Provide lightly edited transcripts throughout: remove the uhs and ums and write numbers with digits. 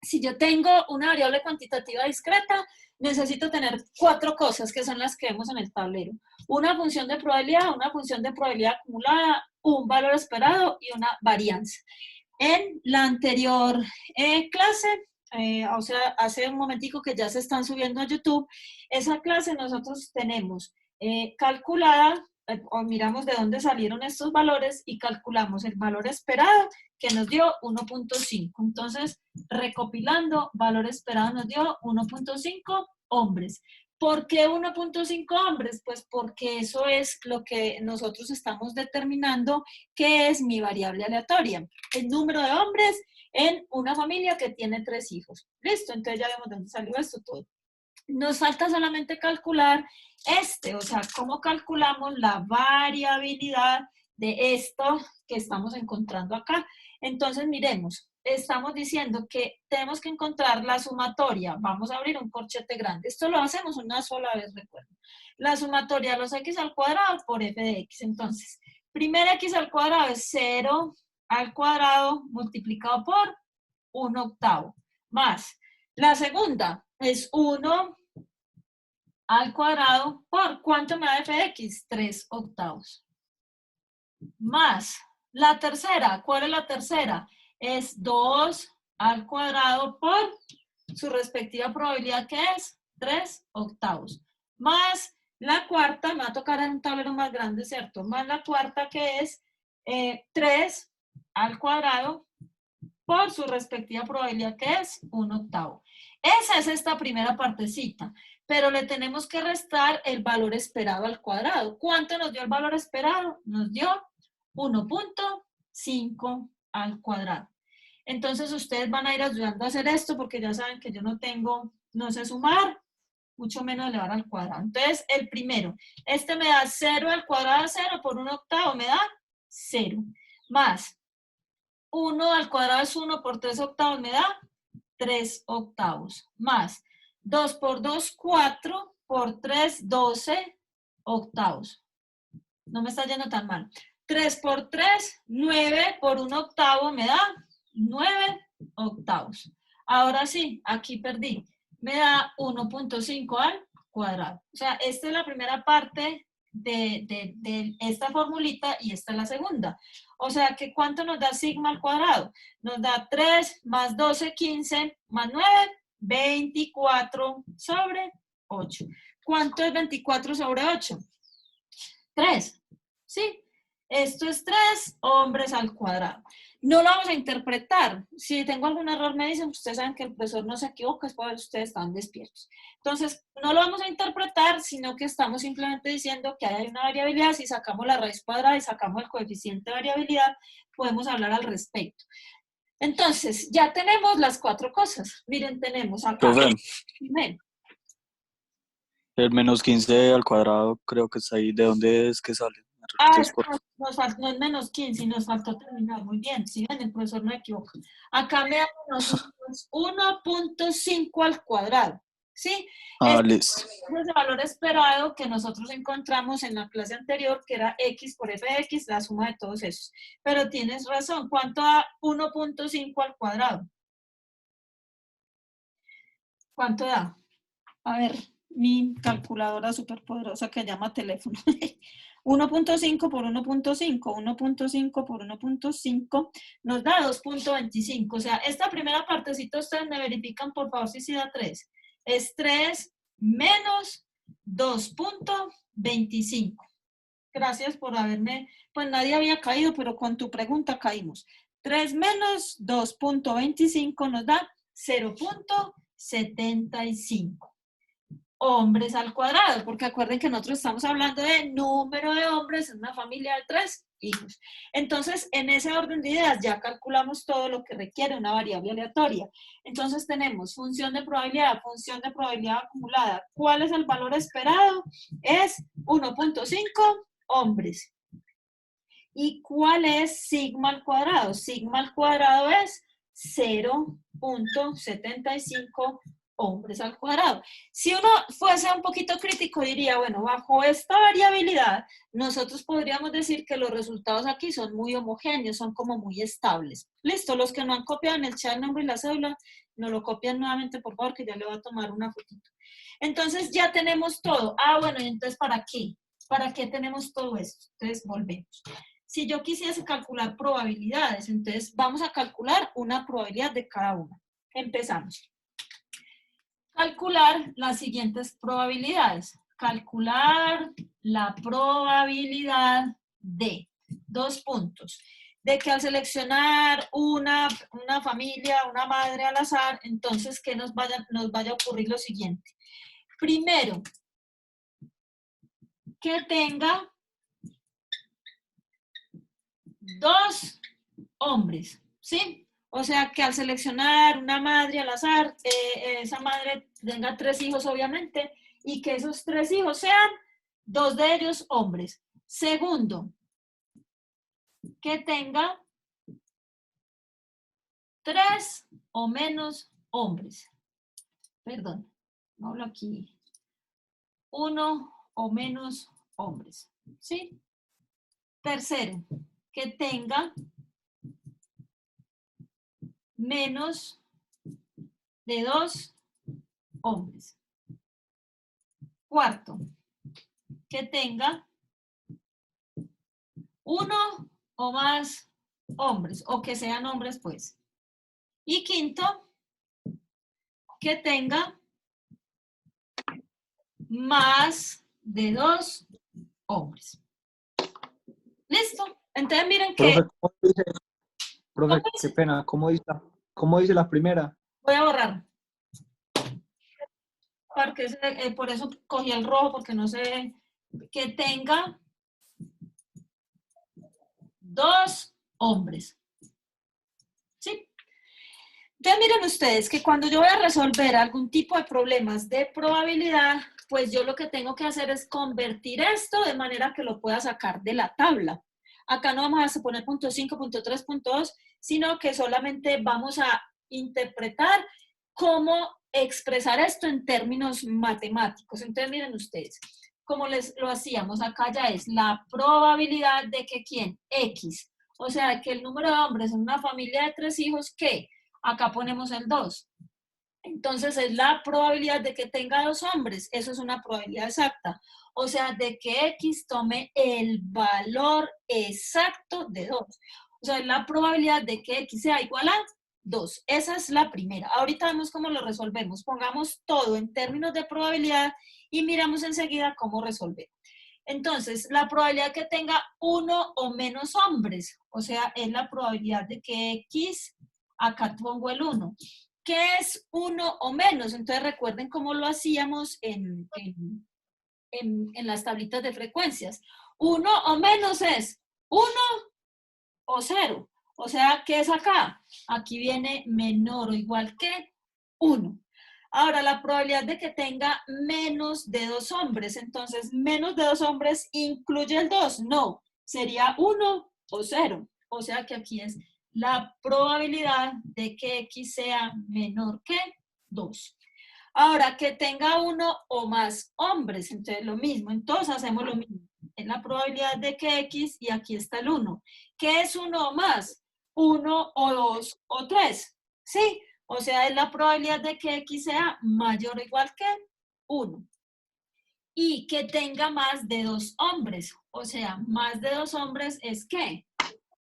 Si yo tengo una variable cuantitativa discreta, necesito tener 4 cosas que son las que vemos en el tablero. Una función de probabilidad acumulada, un valor esperado y una varianza. En la anterior clase, o sea, hace un momentico que ya se están subiendo a YouTube, esa clase nosotros tenemos calculada, o miramos de dónde salieron estos valores y calculamos el valor esperado que nos dio 1.5. Entonces, recopilando, valor esperado nos dio 1.5 hombres. ¿Por qué 1.5 hombres? Pues porque eso es lo que nosotros estamos determinando que es mi variable aleatoria. El número de hombres en una familia que tiene 3 hijos. Listo, entonces ya vemos de dónde salió esto todo. Nos falta solamente calcular o sea, cómo calculamos la variabilidad de esto que estamos encontrando acá. Entonces, miremos, estamos diciendo que tenemos que encontrar la sumatoria. Vamos a abrir un corchete grande. Esto lo hacemos una sola vez, recuerden. La sumatoria de los x al cuadrado por f de x. Entonces, primer x al cuadrado es 0 al cuadrado multiplicado por 1/8. Más, la segunda es 1 al cuadrado por, ¿cuánto me da f de x? 3/8. Más, la tercera, ¿cuál es la tercera? Es 2 al cuadrado por su respectiva probabilidad, que es 3/8. Más la cuarta, me va a tocar en un tablero más grande, ¿cierto? Más la cuarta, que es 3 al cuadrado por su respectiva probabilidad, que es 1/8. Esa es esta primera partecita, pero le tenemos que restar el valor esperado al cuadrado. ¿Cuánto nos dio el valor esperado? Nos dio 1.5 al cuadrado. Entonces ustedes van a ir ayudando a hacer esto porque ya saben que yo no sé sumar, mucho menos elevar al cuadrado. Entonces, el primero, este me da 0 al cuadrado de 0 por 1/8, me da 0. Más 1 al cuadrado es 1 por 3/8, me da 3/8. Más 2 por 2, 4 por 3, 12/8. No me está yendo tan mal. 3 por 3, 9 por 1/8 me da 9/8. Ahora sí, aquí perdí. Me da 1.5 al cuadrado. O sea, esta es la primera parte de esta formulita y esta es la segunda. O sea, que ¿cuánto nos da sigma al cuadrado? Nos da 3 más 12, 15, más 9, 24 sobre 8. ¿Cuánto es 24 sobre 8? 3. ¿Sí? Esto es 3 hombres al cuadrado. No lo vamos a interpretar. Si tengo algún error me dicen, ustedes saben que el profesor no se equivoca, es porque ustedes están despiertos. Entonces, no lo vamos a interpretar, sino que estamos simplemente diciendo que hay una variabilidad. Si sacamos la raíz cuadrada y sacamos el coeficiente de variabilidad, podemos hablar al respecto. Entonces, ya tenemos las 4 cosas. Miren, tenemos acá. Profe, Miren. el menos 15 al cuadrado creo que está ahí. ¿De dónde es que sale? ¿Me repites, por favor? No es menos 15 y nos faltó terminar. Muy bien, si ven, el profesor no equivoca. Acá me da menos 1.5 al cuadrado. ¿Sí? Ah, listo. Es el valor esperado que nosotros encontramos en la clase anterior, que era x por f de x, la suma de todos esos. Pero tienes razón, ¿cuánto da 1.5 al cuadrado? ¿Cuánto da? A ver, mi calculadora superpoderosa que llama teléfono. 1.5 por 1.5, 1.5 por 1.5 nos da 2.25. O sea, esta primera partecita ustedes me verifican, por favor, si da 3. Es 3 menos 2.25. Gracias por haberme, pues nadie había caído, pero con tu pregunta caímos. 3 menos 2.25 nos da 0.75 hombres al cuadrado, porque acuerden que nosotros estamos hablando de número de hombres en una familia de 3 hijos. Entonces, en ese orden de ideas ya calculamos todo lo que requiere una variable aleatoria. Entonces tenemos función de probabilidad acumulada. ¿Cuál es el valor esperado? Es 1.5 hombres. ¿Y cuál es sigma al cuadrado? Sigma al cuadrado es 0.75 hombres al cuadrado. Si uno fuese un poquito crítico, diría, bueno, bajo esta variabilidad, nosotros podríamos decir que los resultados aquí son muy homogéneos, son como muy estables. Listo, los que no han copiado en el chat el nombre y la cédula, nos lo copian nuevamente, por favor, que ya le voy a tomar una fotito. Entonces ya tenemos todo. Ah, bueno, y entonces ¿para qué? ¿Para qué tenemos todo esto? Entonces volvemos. Si yo quisiese calcular probabilidades, entonces vamos a calcular una probabilidad de cada una. Empezamos. Calcular las siguientes probabilidades. Calcular la probabilidad de, dos puntos, de que al seleccionar una familia, una madre al azar, entonces que nos vaya a ocurrir lo siguiente. Primero, que tenga dos hombres, ¿sí? O sea, que al seleccionar una madre al azar, esa madre tenga 3 hijos, obviamente, y que esos 3 hijos sean 2 de ellos hombres. Segundo, que tenga 3 o menos hombres. Perdón, hablo aquí. 1 o menos hombres, ¿sí? Tercero, que tenga menos de 2 hombres. Cuarto, que tenga 1 o más hombres, o que sean hombres, pues. Y quinto, que tenga más de 2 hombres. ¿Listo? Entonces miren que... Profe, qué pena, ¿cómo dice la primera? Voy a borrar. Porque por eso cogí el rojo, porque no sé, que tenga 2 hombres. ¿Sí? Entonces miren ustedes que cuando yo voy a resolver algún tipo de problemas de probabilidad, pues yo lo que tengo que hacer es convertir esto de manera que lo pueda sacar de la tabla. Acá no vamos a poner punto 5, punto 3, punto 2, sino que solamente vamos a interpretar cómo expresar esto en términos matemáticos. Entonces miren ustedes, como lo hacíamos, acá ya es la probabilidad de que ¿quién? X. O sea, que el número de hombres en una familia de 3 hijos, ¿qué? Acá ponemos el 2. Entonces es la probabilidad de que tenga 2 hombres. Eso es una probabilidad exacta. O sea, de que X tome el valor exacto de 2. O sea, es la probabilidad de que X sea igual a 2. Esa es la primera. Ahorita vemos cómo lo resolvemos. Pongamos todo en términos de probabilidad y miramos enseguida cómo resolver. Entonces, la probabilidad que tenga 1 o menos hombres. O sea, es la probabilidad de que X... Acá pongo el 1. ¿Qué es 1 o menos? Entonces recuerden cómo lo hacíamos en las tablitas de frecuencias. 1 o menos es 1 o 0. O sea, ¿qué es acá? Aquí viene menor o igual que 1. Ahora, la probabilidad de que tenga menos de 2 hombres. Entonces, menos de 2 hombres incluye el 2. No, sería 1 o 0. O sea que aquí es la probabilidad de que X sea menor que 2. Ahora, que tenga 1 o más hombres, entonces lo mismo, entonces hacemos lo mismo. Es la probabilidad de que X y aquí está el 1. ¿Qué es 1 o más? 1 o 2 o 3, ¿sí? O sea, es la probabilidad de que X sea mayor o igual que 1. Y que tenga más de 2 hombres, o sea, más de 2 hombres es ¿qué?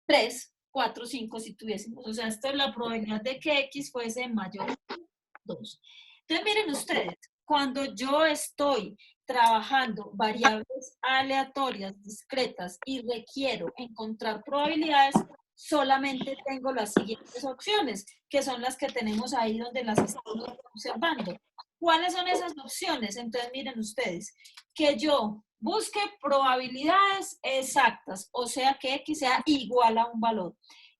3, 4, 5 si tuviésemos. O sea, esto es la probabilidad de que X fuese mayor que 2. Entonces, miren ustedes, cuando yo estoy trabajando variables aleatorias, discretas, y requiero encontrar probabilidades, solamente tengo las siguientes opciones, que son las que tenemos ahí donde las estamos observando. ¿Cuáles son esas opciones? Entonces, miren ustedes, que yo busque probabilidades exactas, o sea, que X sea igual a un valor,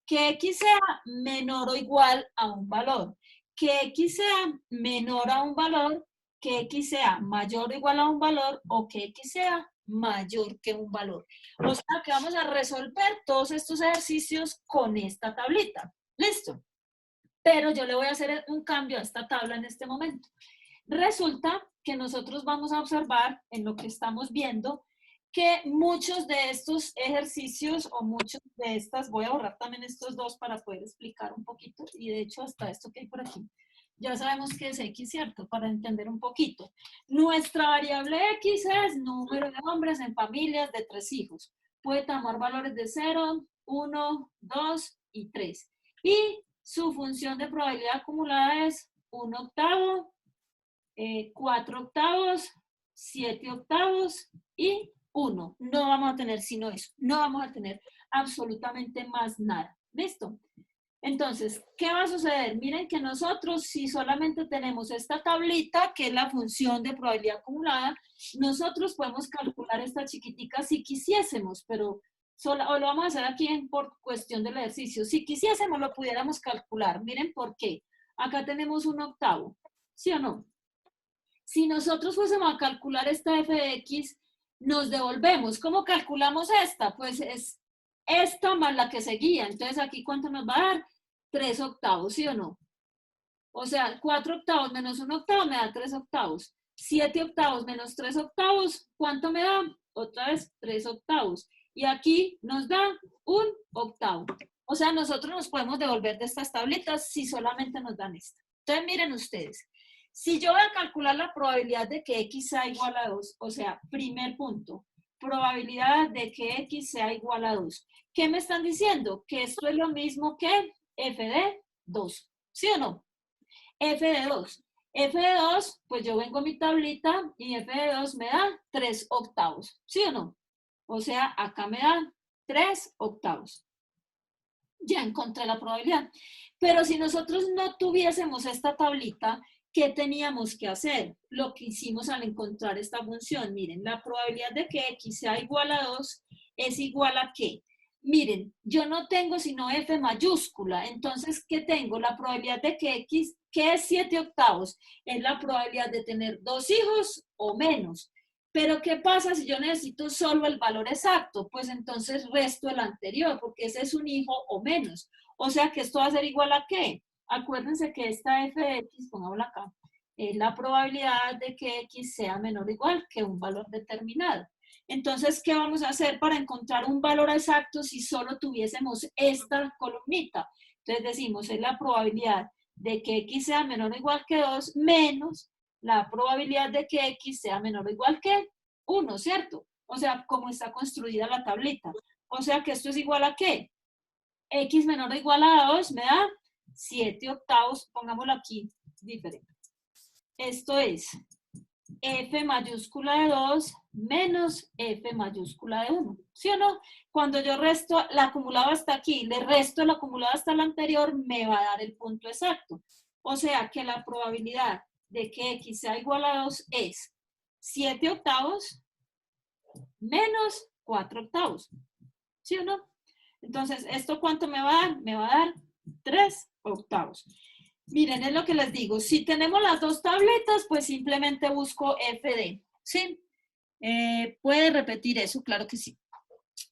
que X sea menor o igual a un valor, que X sea menor a un valor, que X sea mayor o igual a un valor, o que X sea mayor que un valor. O sea, que vamos a resolver todos estos ejercicios con esta tablita. ¿Listo? Pero yo le voy a hacer un cambio a esta tabla en este momento. Resulta que nosotros vamos a observar en lo que estamos viendo que muchos de estos ejercicios o muchos de estas, voy a borrar también estos dos para poder explicar un poquito, y de hecho hasta esto que hay por aquí, Ya sabemos qué es X, ¿cierto? Para entender un poquito. Nuestra variable X es número de hombres en familias de 3 hijos. Puede tomar valores de 0, 1, 2 y 3. Y su función de probabilidad acumulada es 1 octavo, 4 octavos, 7 octavos y 1. No vamos a tener sino eso. No vamos a tener absolutamente más nada. ¿Listo? Entonces, ¿qué va a suceder? Miren que nosotros, si solamente tenemos esta tablita, que es la función de probabilidad acumulada, nosotros podemos calcular esta chiquitica si quisiésemos, pero o lo vamos a hacer aquí por cuestión del ejercicio. Si quisiésemos, lo pudiéramos calcular. Miren por qué. Acá tenemos 1 octavo, ¿sí o no? Si nosotros fuésemos a calcular esta f de x, nos devolvemos. ¿Cómo calculamos esta? Pues es esta más la que seguía. Entonces, aquí, ¿cuánto nos va a dar? 3 octavos, ¿sí o no? O sea, 4 octavos menos 1 octavo me da 3 octavos. 7 octavos menos 3 octavos, ¿cuánto me da? Otra vez, 3 octavos. Y aquí nos da 1 octavo. O sea, nosotros nos podemos devolver de estas tablitas si solamente nos dan esta. Entonces, miren ustedes. Si yo voy a calcular la probabilidad de que x sea igual a 2, o sea, primer punto, probabilidad de que x sea igual a 2. ¿Qué me están diciendo? Que esto es lo mismo que f de 2, ¿sí o no? F de 2. F de 2, pues yo vengo a mi tablita y f de 2 me da 3 octavos, ¿sí o no? O sea, acá me da 3 octavos. Ya encontré la probabilidad. Pero si nosotros no tuviésemos esta tablita, ¿qué teníamos que hacer? Lo que hicimos al encontrar esta función. Miren, la probabilidad de que x sea igual a 2 es igual a ¿qué? Miren, yo no tengo sino f mayúscula. Entonces, ¿qué tengo? La probabilidad de que x, ¿qué es 7 octavos? Es la probabilidad de tener 2 hijos o menos. Pero, ¿qué pasa si yo necesito solo el valor exacto? Pues entonces resto el anterior, porque ese es un hijo o menos. O sea que esto va a ser igual a ¿qué? Acuérdense que esta f de x, pongámosla acá, es la probabilidad de que x sea menor o igual que un valor determinado. Entonces, ¿qué vamos a hacer para encontrar un valor exacto si solo tuviésemos esta columnita? Entonces decimos, es la probabilidad de que x sea menor o igual que 2 menos la probabilidad de que x sea menor o igual que 1, ¿cierto? O sea, como está construida la tablita. O sea que esto es igual a ¿qué? X menor o igual a 2 me da 7 octavos, pongámoslo aquí diferente. Esto es f mayúscula de 2 menos f mayúscula de 1, ¿sí o no? Cuando yo resto el acumulado hasta aquí, le resto el acumulado hasta el anterior, me va a dar el punto exacto. O sea que la probabilidad de que x sea igual a 2 es 7 octavos menos 4 octavos, ¿sí o no? Entonces, ¿esto cuánto me va a dar? Me va a dar 3 octavos. Miren, es lo que les digo. Si tenemos las dos tabletas, pues simplemente busco FD, ¿sí? ¿Puede repetir eso? Claro que sí.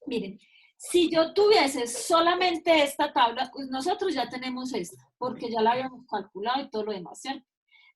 Miren, si yo tuviese solamente esta tabla, pues nosotros ya tenemos esta, porque ya la habíamos calculado y todo lo demás, ¿cierto?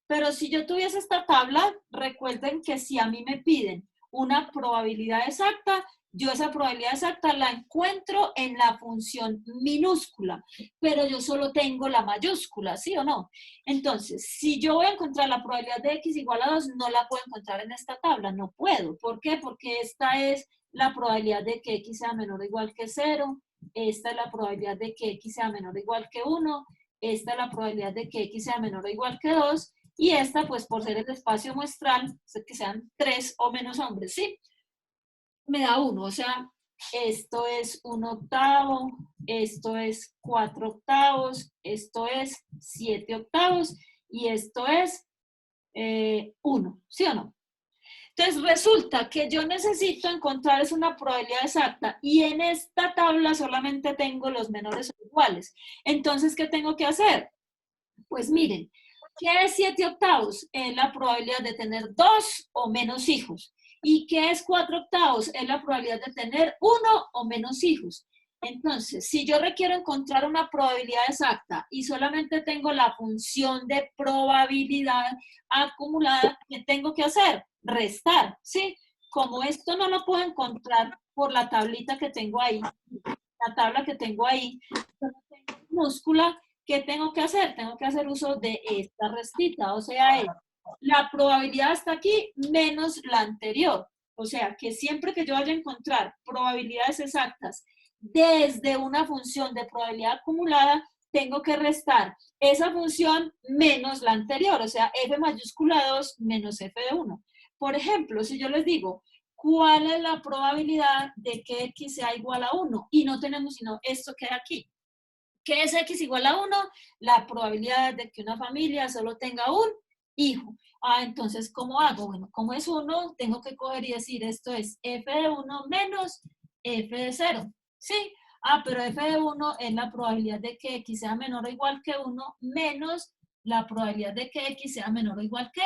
Pero si yo tuviese esta tabla, recuerden que si a mí me piden una probabilidad exacta, yo esa probabilidad exacta la encuentro en la función minúscula, pero yo solo tengo la mayúscula, ¿sí o no? Entonces, si yo voy a encontrar la probabilidad de x igual a 2, no la puedo encontrar en esta tabla, no puedo. ¿Por qué? Porque esta es la probabilidad de que x sea menor o igual que 0, esta es la probabilidad de que x sea menor o igual que 1, esta es la probabilidad de que x sea menor o igual que 2, y esta, pues por ser el espacio muestral, que sean 3 o menos hombres, ¿sí? Me da 1, o sea, esto es 1 octavo, esto es 4 octavos, esto es 7 octavos, y esto es 1, ¿sí o no? Entonces resulta que yo necesito encontrar es una probabilidad exacta, y en esta tabla solamente tengo los menores o iguales. Entonces, ¿qué tengo que hacer? Pues miren, ¿qué es 7 octavos? Es la probabilidad de tener 2 o menos hijos. ¿Y qué es 4 octavos? Es la probabilidad de tener 1 o menos hijos. Entonces, si yo requiero encontrar una probabilidad exacta y solamente tengo la función de probabilidad acumulada, ¿qué tengo que hacer? Restar, ¿sí? Como esto no lo puedo encontrar por la tablita que tengo ahí, la tabla que tengo ahí, minúscula, ¿qué tengo que hacer? Tengo que hacer uso de esta restita, o sea, es la probabilidad hasta aquí menos la anterior. O sea, que siempre que yo vaya a encontrar probabilidades exactas desde una función de probabilidad acumulada, tengo que restar esa función menos la anterior, o sea, f mayúscula 2 menos f de 1. Por ejemplo, si yo les digo, ¿cuál es la probabilidad de que x sea igual a 1? Y no tenemos sino esto que hay aquí. ¿Qué es x igual a 1? La probabilidad de que una familia solo tenga un hijo. Entonces, ¿cómo hago? Bueno, como es 1, tengo que coger y decir, esto es f de 1 menos f de 0. ¿Sí? Pero f de 1 es la probabilidad de que x sea menor o igual que 1 menos la probabilidad de que x sea menor o igual que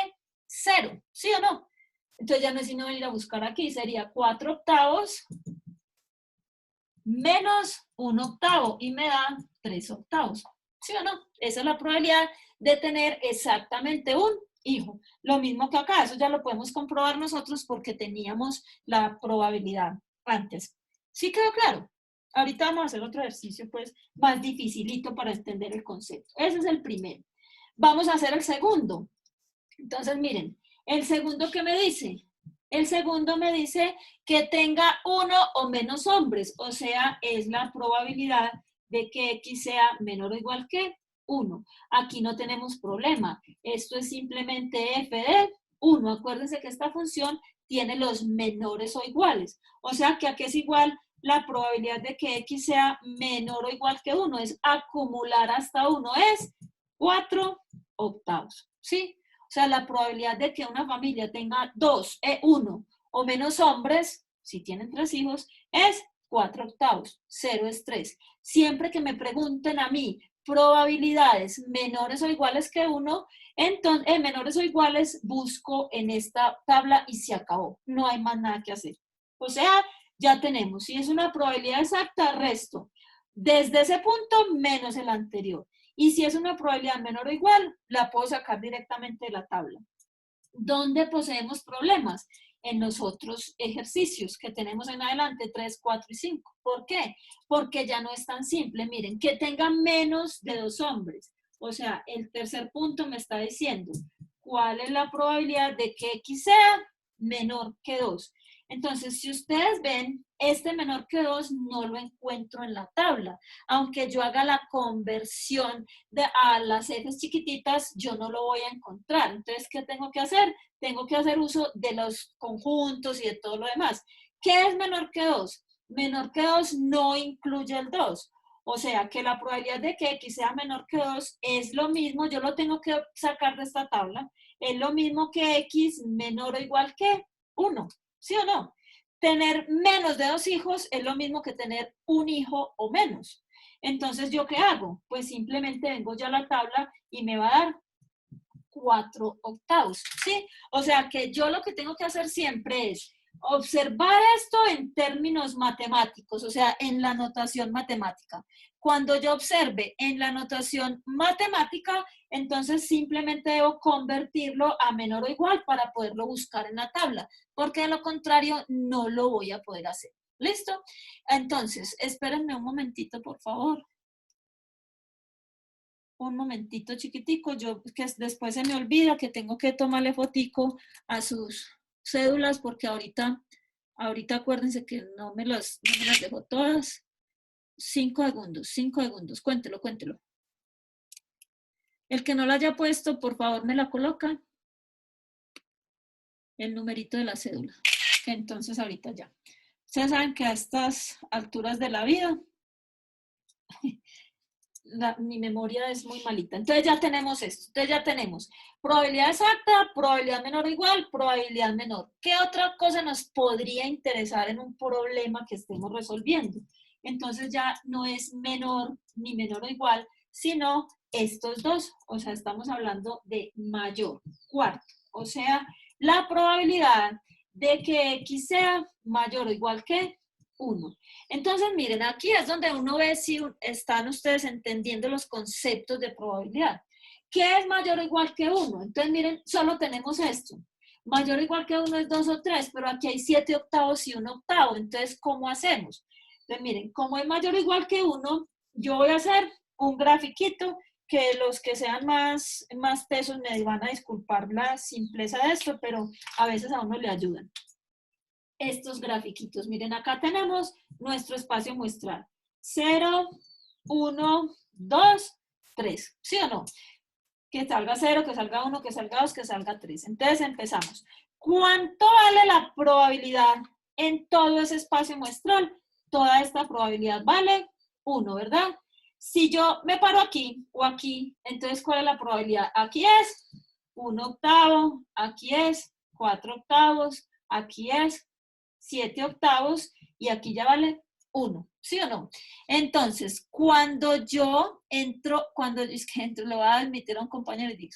0. ¿Sí o no? Entonces ya no es sino venir a buscar aquí. Sería 4/8 menos 1/8 y me da 3/8. ¿Sí o no? Esa es la probabilidad de tener exactamente un hijo. Lo mismo que acá, eso ya lo podemos comprobar nosotros porque teníamos la probabilidad antes. ¿Sí quedó claro? Ahorita vamos a hacer otro ejercicio pues más dificilito para entender el concepto. Ese es el primero. Vamos a hacer el segundo. Entonces miren, el segundo ¿qué me dice? El segundo me dice que tenga uno o menos hombres, o sea, es la probabilidad de que x sea menor o igual que 1. Aquí no tenemos problema. Esto es simplemente f de 1. Acuérdense que esta función tiene los menores o iguales. O sea, que aquí es igual la probabilidad de que x sea menor o igual que 1. Es acumular hasta 1. Es 4/8. ¿Sí? O sea, la probabilidad de que una familia tenga 1 o menos hombres, si tienen 3 hijos, es 4/8. 0 es 3. Siempre que me pregunten a mí probabilidades menores o iguales que 1, entonces, menores o iguales, busco en esta tabla y se acabó. No hay más nada que hacer. O sea, ya tenemos. Si es una probabilidad exacta, resto. Desde ese punto, menos el anterior. Y si es una probabilidad menor o igual, la puedo sacar directamente de la tabla. ¿Dónde poseemos problemas? En los otros ejercicios que tenemos en adelante, 3, 4 y 5. ¿Por qué? Porque ya no es tan simple. Miren, que tengan menos de 2 hombres. O sea, el tercer punto me está diciendo cuál es la probabilidad de que x sea menor que 2. Entonces, si ustedes ven, este menor que 2 no lo encuentro en la tabla. Aunque yo haga la conversión a las f's chiquititas, yo no lo voy a encontrar. Entonces, ¿qué tengo que hacer? Tengo que hacer uso de los conjuntos y de todo lo demás. ¿Qué es menor que 2? Menor que 2 no incluye el 2. O sea, que la probabilidad de que x sea menor que 2 es lo mismo, yo lo tengo que sacar de esta tabla, es lo mismo que x menor o igual que 1. ¿Sí o no? Tener menos de 2 hijos es lo mismo que tener un hijo o menos. Entonces, ¿yo qué hago? Pues simplemente vengo ya a la tabla y me va a dar 4/8, ¿sí? O sea que yo lo que tengo que hacer siempre es observar esto en términos matemáticos, o sea, en la notación matemática. Cuando yo observe en la notación matemática, entonces simplemente debo convertirlo a menor o igual para poderlo buscar en la tabla, porque de lo contrario no lo voy a poder hacer. ¿Listo? Entonces, espérenme un momentito, por favor. Un momentito chiquitico, yo que después se me olvida que tengo que tomarle fotico a sus cédulas porque ahorita acuérdense que no me las dejo todas. 5 segundos, cuéntelo. El que no la haya puesto, por favor me la coloca. El numerito de la cédula, que entonces ahorita ya. Ustedes saben que a estas alturas de la vida mi memoria es muy malita. Entonces ya tenemos esto. Entonces ya tenemos probabilidad exacta, probabilidad menor o igual, probabilidad menor. ¿Qué otra cosa nos podría interesar en un problema que estemos resolviendo? Entonces ya no es menor ni menor o igual, sino estos dos. O sea, estamos hablando de mayor, cuarto. O sea, la probabilidad de que x sea mayor o igual que 1. Entonces, miren, aquí es donde uno ve si están ustedes entendiendo los conceptos de probabilidad. ¿Qué es mayor o igual que 1? Entonces, miren, solo tenemos esto. Mayor o igual que 1 es 2 o 3, pero aquí hay 7/8 y 1/8. Entonces, ¿cómo hacemos? Entonces, miren, como es mayor o igual que 1, yo voy a hacer un grafiquito que los que sean más tesos me van a disculpar la simpleza de esto, pero a veces a uno le ayudan. Estos grafiquitos, miren, acá tenemos nuestro espacio muestral. 0, 1, 2, 3. ¿Sí o no? Que salga 0, que salga 1, que salga 2, que salga 3. Entonces empezamos. ¿Cuánto vale la probabilidad en todo ese espacio muestral? Toda esta probabilidad vale 1, ¿verdad? Si yo me paro aquí o aquí, entonces ¿cuál es la probabilidad? Aquí es 1/8, aquí es 4/8, aquí es 7/8 y aquí ya vale 1, ¿sí o no? Entonces, cuando yo entro, lo voy a admitir a un compañero y digo,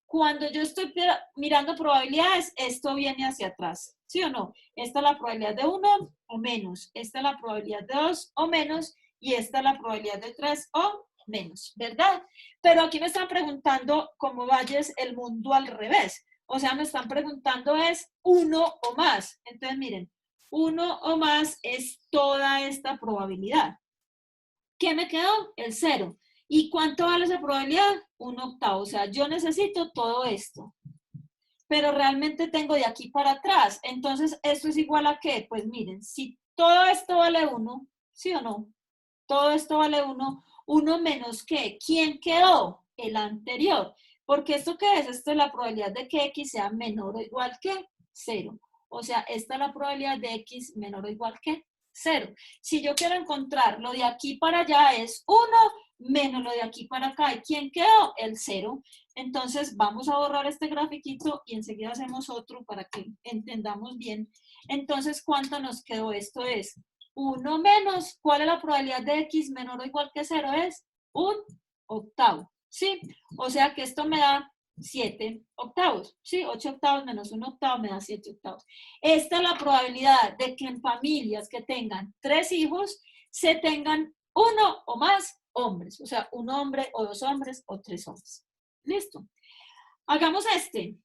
cuando yo estoy mirando probabilidades, esto viene hacia atrás, ¿sí o no? Esta es la probabilidad de 1 o menos, esta es la probabilidad de 2 o menos, y esta es la probabilidad de 3 o menos, ¿verdad? Pero aquí me están preguntando cómo vayas el mundo al revés. O sea, me están preguntando es 1 o más. Entonces, miren, 1 o más es toda esta probabilidad. ¿Qué me quedó? El 0. ¿Y cuánto vale esa probabilidad? 1/8. O sea, yo necesito todo esto. Pero realmente tengo de aquí para atrás. Entonces, ¿esto es igual a qué? Pues miren, si todo esto vale 1, ¿sí o no? Todo esto vale 1. 1 menos ¿qué? ¿Quién quedó? El anterior. Porque ¿esto qué es? Esto es la probabilidad de que x sea menor o igual que 0. O sea, esta es la probabilidad de x menor o igual que 0. Si yo quiero encontrar lo de aquí para allá es 1 menos lo de aquí para acá. ¿Y quién quedó? El 0. Entonces vamos a borrar este grafiquito y enseguida hacemos otro para que entendamos bien. Entonces, ¿cuánto nos quedó? Esto es 1 menos, ¿cuál es la probabilidad de x menor o igual que 0? Es 1/8, ¿sí? O sea que esto me da 7/8, ¿sí? 8/8 menos 1/8 me da 7/8. Esta es la probabilidad de que en familias que tengan 3 hijos se tengan 1 o más hombres, o sea, un hombre o 2 hombres o 3 hombres. ¿Listo? Hagamos este.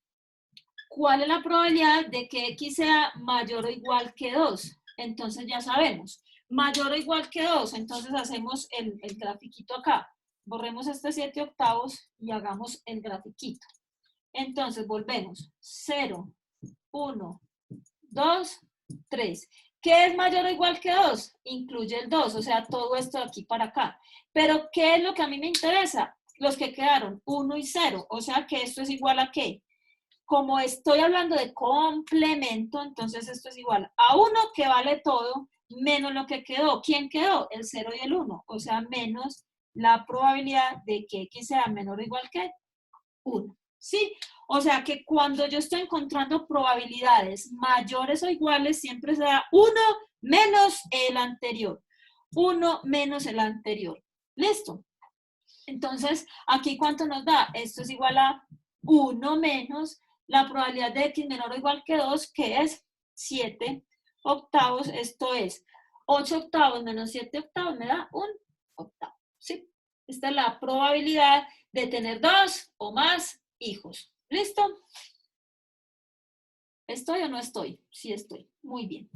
¿Cuál es la probabilidad de que x sea mayor o igual que 2? Entonces ya sabemos, mayor o igual que 2, entonces hacemos el grafiquito acá. Borremos este 7/8 y hagamos el grafiquito. Entonces volvemos, 0, 1, 2, 3. ¿Qué es mayor o igual que 2? Incluye el 2, o sea, todo esto de aquí para acá. Pero, ¿qué es lo que a mí me interesa? Los que quedaron, 1 y 0, o sea que esto es igual a ¿qué? Como estoy hablando de complemento, entonces esto es igual a 1 que vale todo, menos lo que quedó. ¿Quién quedó? El 0 y el 1, o sea, menos la probabilidad de que x sea menor o igual que 1. ¿Sí? O sea que cuando yo estoy encontrando probabilidades mayores o iguales, siempre será 1 menos el anterior. 1 menos el anterior. ¿Listo? Entonces, aquí ¿cuánto nos da? Esto es igual a 1 menos la probabilidad de x menor o igual que 2, que es 7/8. Esto es 8/8 menos 7/8 me da 1/8. ¿Sí? Esta es la probabilidad de tener 2 o más hijos. ¿Listo? ¿Estoy o no estoy? Sí estoy. Muy bien.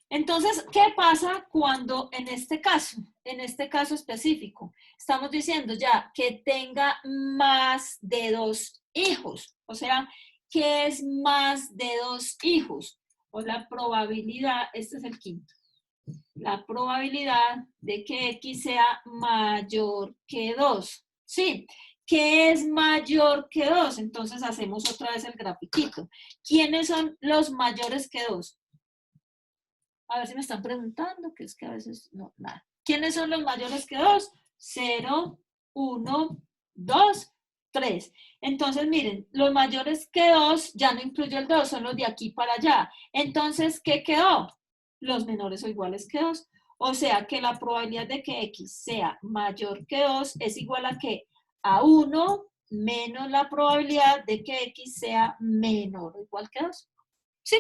Entonces, ¿qué pasa cuando en este caso específico, estamos diciendo ya que tenga más de 2 hijos? O sea, ¿qué es más de 2 hijos? O la probabilidad, este es el quinto, la probabilidad de que x sea mayor que 2. ¿Sí? ¿Qué es mayor que 2? Entonces hacemos otra vez el grafiquito. ¿Quiénes son los mayores que 2? A ver si me están preguntando, que es que a veces no, nada. ¿Quiénes son los mayores que 2? 0, 1, 2, 3. Entonces, miren, los mayores que 2, ya no incluye el 2, son los de aquí para allá. Entonces, ¿qué quedó? Los menores o iguales que 2. O sea que la probabilidad de que x sea mayor que 2 es igual a ¿qué? A 1 menos la probabilidad de que x sea menor o igual que 2. ¿Sí?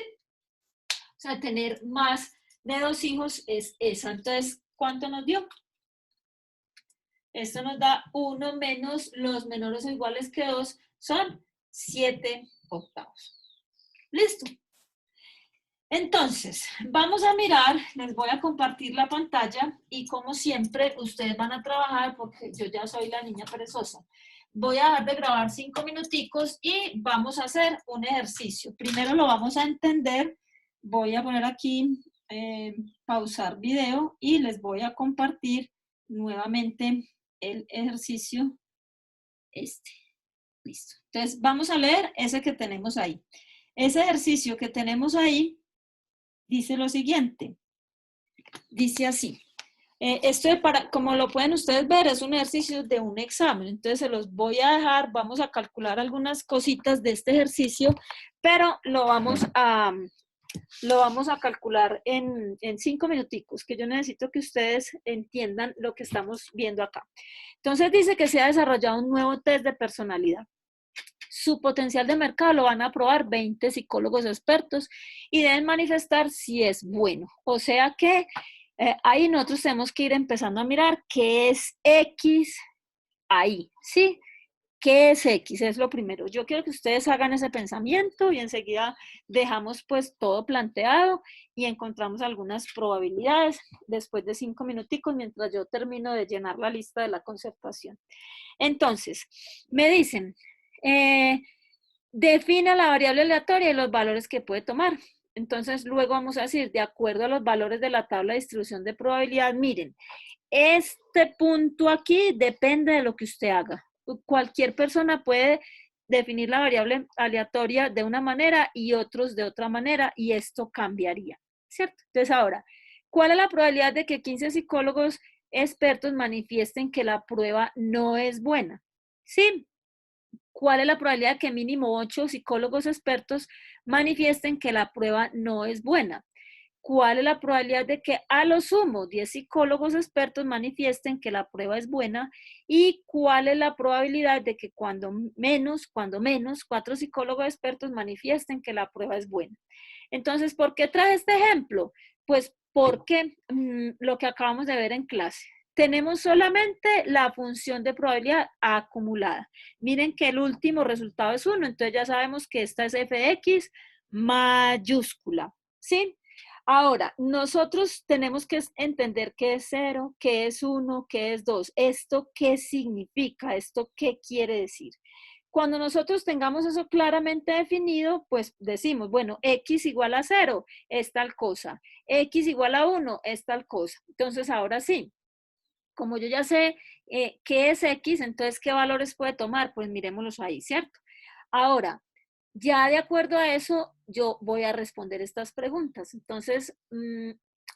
O sea, tener más de 2 hijos es esa. Entonces, ¿cuánto nos dio? Esto nos da 1 menos los menores o iguales que 2, son 7/8. Listo. Entonces, vamos a mirar, les voy a compartir la pantalla y como siempre, ustedes van a trabajar porque yo ya soy la niña perezosa. Voy a dejar de grabar 5 minuticos y vamos a hacer un ejercicio. Primero lo vamos a entender. Voy a poner aquí, pausar video y les voy a compartir nuevamente el ejercicio. Listo. Entonces, vamos a leer ese que tenemos ahí. Ese ejercicio que tenemos ahí dice lo siguiente. Dice así. Esto como lo pueden ustedes ver, es un ejercicio de un examen. Entonces, se los voy a dejar. Vamos a calcular algunas cositas de este ejercicio, pero lo vamos a calcular en 5 minuticos, que yo necesito que ustedes entiendan lo que estamos viendo acá. Entonces, dice que se ha desarrollado un nuevo test de personalidad. Su potencial de mercado lo van a aprobar 20 psicólogos expertos y deben manifestar si es bueno. O sea que ahí nosotros tenemos que ir empezando a mirar qué es X ahí, ¿sí? ¿Qué es X? Es lo primero. Yo quiero que ustedes hagan ese pensamiento y enseguida dejamos pues todo planteado y encontramos algunas probabilidades después de 5 minuticos mientras yo termino de llenar la lista de la concertación. Entonces, me dicen, define la variable aleatoria y los valores que puede tomar. Entonces, luego vamos a decir, de acuerdo a los valores de la tabla de distribución de probabilidad, miren, este punto aquí depende de lo que usted haga. Cualquier persona puede definir la variable aleatoria de una manera y otros de otra manera y esto cambiaría, ¿cierto? Entonces ahora, ¿cuál es la probabilidad de que 15 psicólogos expertos manifiesten que la prueba no es buena? Sí. ¿Cuál es la probabilidad de que mínimo 8 psicólogos expertos manifiesten que la prueba no es buena? ¿Cuál es la probabilidad de que a lo sumo 10 psicólogos expertos manifiesten que la prueba es buena? ¿Y cuál es la probabilidad de que cuando menos 4 psicólogos expertos manifiesten que la prueba es buena? Entonces, ¿por qué traje este ejemplo? Pues porque lo que acabamos de ver en clase. Tenemos solamente la función de probabilidad acumulada. Miren que el último resultado es 1, entonces ya sabemos que esta es f de x mayúscula, ¿sí? Ahora, nosotros tenemos que entender qué es 0, qué es 1, qué es 2. ¿Esto qué significa? ¿Esto qué quiere decir? Cuando nosotros tengamos eso claramente definido, pues decimos, bueno, x igual a 0 es tal cosa, x igual a 1 es tal cosa. Entonces, ahora sí, como yo ya sé qué es x, entonces, ¿qué valores puede tomar? Pues miremoslos ahí, ¿cierto? Ahora, ya de acuerdo a eso, yo voy a responder estas preguntas. Entonces,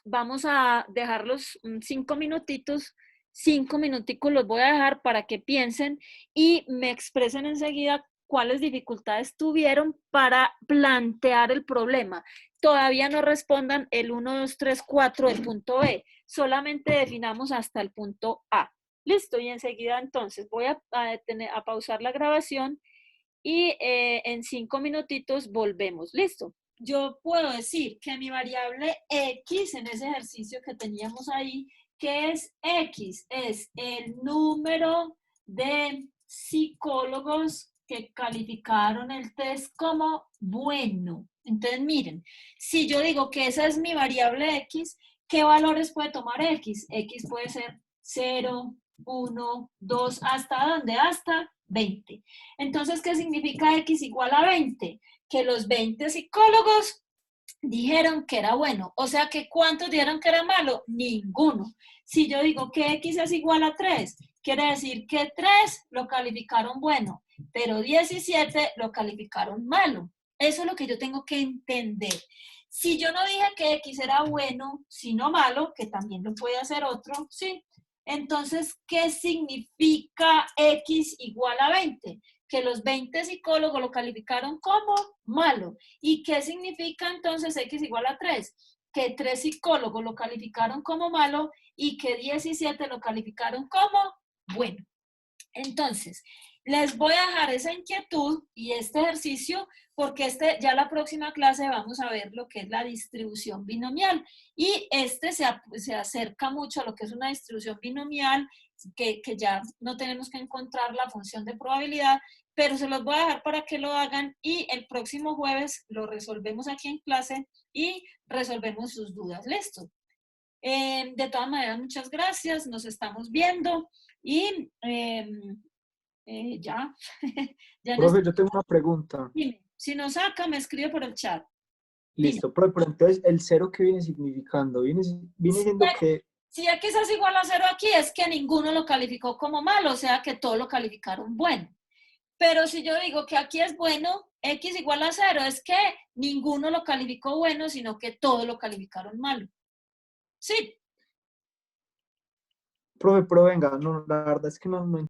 vamos a dejarlos 5 minutitos, 5 minuticos los voy a dejar para que piensen y me expresen enseguida cuáles dificultades tuvieron para plantear el problema. Todavía no respondan el 1, 2, 3, 4 del punto B, solamente definamos hasta el punto A. Listo, y enseguida entonces voy a pausar la grabación y en 5 minutitos volvemos. Listo. Yo puedo decir que mi variable X en ese ejercicio que teníamos ahí, ¿qué es X? Es el número de psicólogos que calificaron el test como bueno. Entonces, miren, si yo digo que esa es mi variable X, ¿qué valores puede tomar X? X puede ser 0, 1, 2, ¿hasta dónde? Hasta 20. Entonces, ¿qué significa X igual a 20? Que los 20 psicólogos dijeron que era bueno. O sea, que ¿cuántos dijeron que era malo? Ninguno. Si yo digo que X es igual a 3, quiere decir que 3 lo calificaron bueno, pero 17 lo calificaron malo. Eso es lo que yo tengo que entender. Si yo no dije que X era bueno, sino malo, que también lo puede hacer otro, sí. Entonces, ¿qué significa X igual a 20? Que los 20 psicólogos lo calificaron como malo. ¿Y qué significa entonces X igual a 3? Que 3 psicólogos lo calificaron como malo y que 17 lo calificaron como bueno. Entonces, les voy a dejar esa inquietud y este ejercicio porque ya la próxima clase vamos a ver lo que es la distribución binomial y se acerca mucho a lo que es una distribución binomial que ya no tenemos que encontrar la función de probabilidad, pero se los voy a dejar para que lo hagan y el próximo jueves lo resolvemos aquí en clase y resolvemos sus dudas. ¿Listo? De todas maneras, muchas gracias, nos estamos viendo y ya. Profe, yo tengo una pregunta. Dime, si no saca, me escribe por el chat. Listo, profe, pero entonces, ¿el cero qué viene significando? Viene siendo que... Si X es igual a 0 aquí, es que ninguno lo calificó como malo, o sea que todos lo calificaron bueno. Pero si yo digo que aquí es bueno, X igual a 0, es que ninguno lo calificó bueno, sino que todos lo calificaron malo. ¿Sí? Profe, pero venga, no, la verdad es que no